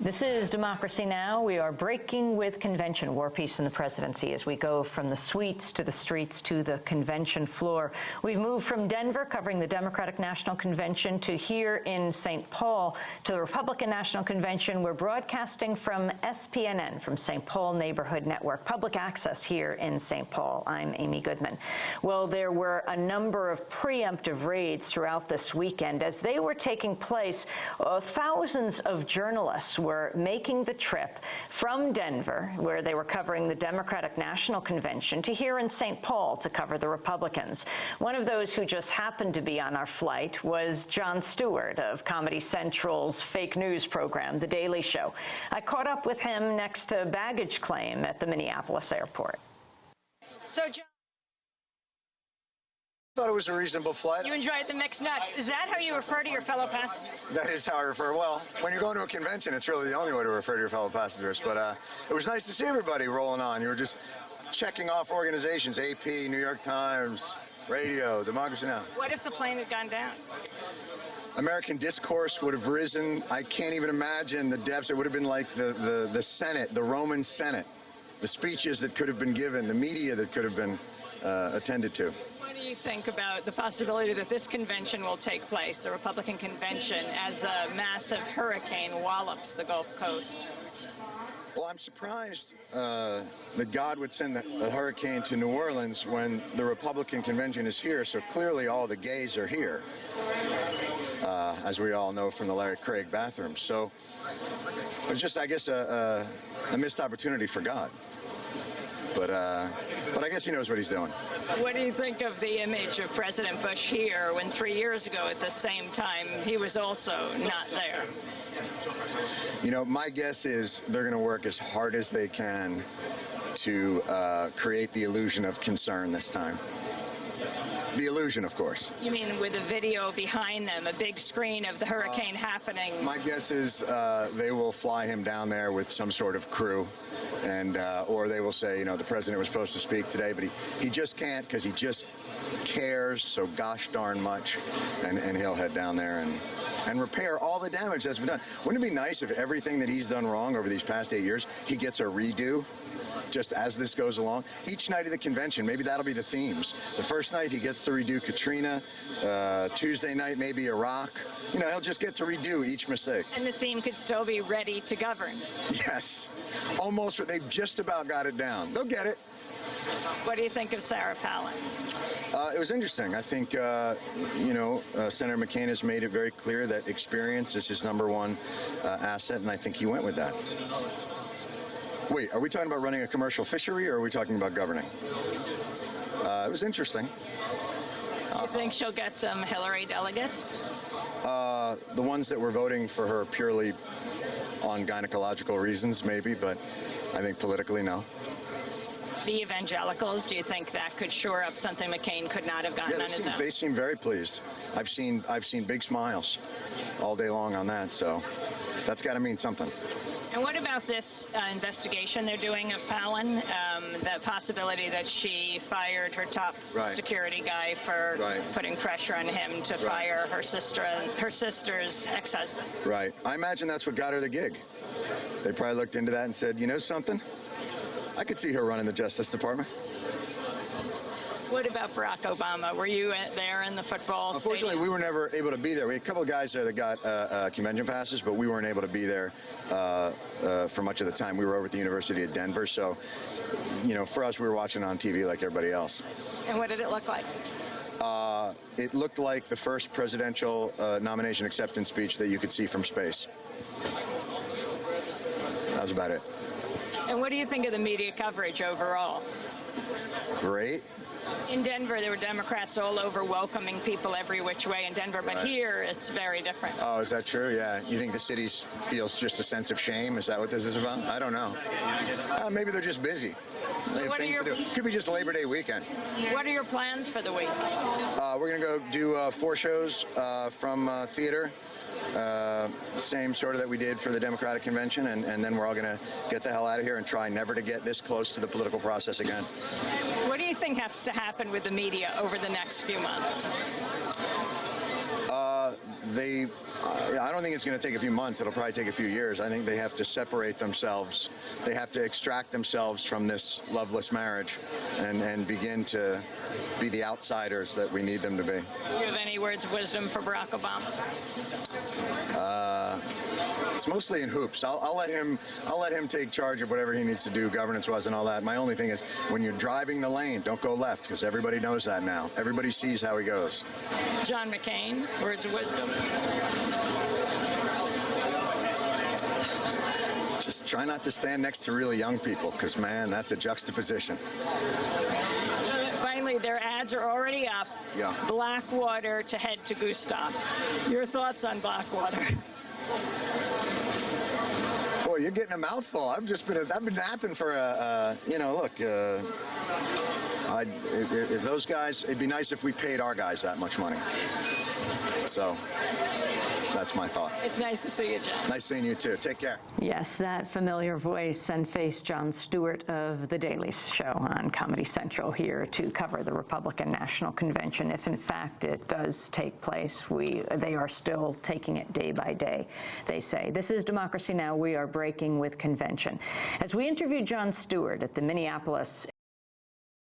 This is Democracy Now! We are breaking with convention, war, peace, and the presidency as we go from the suites to the streets to the convention floor. We've moved from Denver, covering the Democratic National Convention, to here in St. Paul to the Republican National Convention. We're broadcasting from SPNN, from St. Paul Neighborhood Network, public access here in St. Paul. I'm Amy Goodman. Well, there were a number of preemptive raids throughout this weekend. As they were taking place, thousands of journalists were making the trip from Denver, where they were covering the Democratic National Convention, to here in St. Paul to cover the Republicans. One of those who just happened to be on our flight was Jon Stewart of Comedy Central's fake news program, The Daily Show. I caught up with him next to baggage claim at the Minneapolis airport. So, Jon, I thought it was a reasonable flight. you enjoyed the mixed nuts. Is that how you refer to your fellow passengers? That is how I refer. Well, when you're going to a convention, it's really the only way to refer to your fellow passengers. But it was nice to see everybody rolling on. You were just checking off organizations, AP, New York Times, radio, Democracy Now! What if the plane had gone down? American discourse would have risen. I can't even imagine the depths. It would have been like the Senate, the Roman Senate, the speeches that could have been given, the media that could have been attended to. What do you think about the possibility that this convention will take place, the Republican convention, as a massive hurricane wallops the Gulf Coast? Well, I'm surprised that God would send a hurricane to New Orleans when the Republican convention is here, so clearly all the gays are here, as we all know from the Larry Craig bathroom. So it's just, I guess, a missed opportunity for God. But I guess he knows what he's doing. What do you think of the image of President Bush here when 3 years ago at the same time he was also not there? You know, my guess is they're going to work as hard as they can to create the illusion of concern this time. The illusion, of course. You mean with a video behind them, a big screen of the hurricane happening? My guess is they will fly him down there with some sort of crew, and or they will say, you know, the president was supposed to speak today, but he just can't because he just cares so gosh darn much, and he'll head down there and repair all the damage that's been done. Wouldn't it be nice if everything that he's done wrong over these past 8 years, he gets a redo? Just as this goes along, each night of the convention, maybe that'll be the themes. The first night he gets to redo Katrina, Tuesday night maybe Iraq. You know, he'll just get to redo each mistake. And the theme could still be ready to govern. Yes, almost. They've just about got it down. They'll get it. What do you think of Sarah Palin? It was interesting. I think, you know, Senator McCain has made it very clear that experience is his #1 asset, and I think he went with that. Wait, are we talking about running a commercial fishery, or are we talking about governing? It was interesting. You think she'll get some Hillary delegates? The ones that were voting for her purely on gynecological reasons, maybe, but I think politically, no. The evangelicals, do you think that could shore up something McCain could not have gotten on his own? They seem very pleased. I've seen big smiles all day long on that, so that's got to mean something. And what about this investigation they're doing of Palin? The possibility that she fired her top security guy for putting pressure on him to fire her sister's ex-husband. Right. I imagine that's what got her the gig. They probably looked into that and said, you know something? I could see her running the Justice Department. What about Barack Obama? Were you there in the football stadium? Unfortunately, we were never able to be there. We had a couple of guys there that got convention passes, but we weren't able to be there for much of the time. We were over at the University of Denver, so, you know, for us, we were watching on TV like everybody else. And what did it look like? It looked like the first presidential nomination acceptance speech that you could see from space. That was about it. And what do you think of the media coverage overall? Great. In Denver, there were Democrats all over welcoming people every which way in Denver, but here it's very different. Oh, is that true? Yeah. You think the city feels just a sense of shame? Is that what this is about? I don't know. Maybe they're just busy. They have things to do. Could be just Labor Day weekend. What are your plans for the week? We're going to go do 4 shows from theater. Same sort of that we did for the Democratic Convention, and then we're all going to get the hell out of here and try never to get this close to the political process again. What do you think has to happen with the media over the next few months? I don't think it's going to take a few months. It'll probably take a few years. I think they have to separate themselves. They have to extract themselves from this loveless marriage and begin to be the outsiders that we need them to be. Do you have any words of wisdom for Barack Obama? It's mostly in hoops. I'll let him take charge of whatever he needs to do, governance-wise and all that. My only thing is, when you're driving the lane, don't go left, because everybody knows that now. Everybody sees how he goes. John McCain, words of wisdom. Just try not to stand next to really young people, because, man, that's a juxtaposition. Finally, their ads are already up. Yeah. Blackwater to head to Gustav. Your thoughts on Blackwater? Boy, you're getting a mouthful. I've been napping for look, if those guys, it'd be nice if we paid our guys that much money. So that's my thought. It's nice to see you, Jon. Nice seeing you, too. Take care. Yes, that familiar voice and face, Jon Stewart of The Daily Show on Comedy Central, here to cover the Republican National Convention. If, in fact, it does take place, they are still taking it day by day, they say. This is Democracy Now! We are breaking with convention. As we interview Jon Stewart at the Minneapolis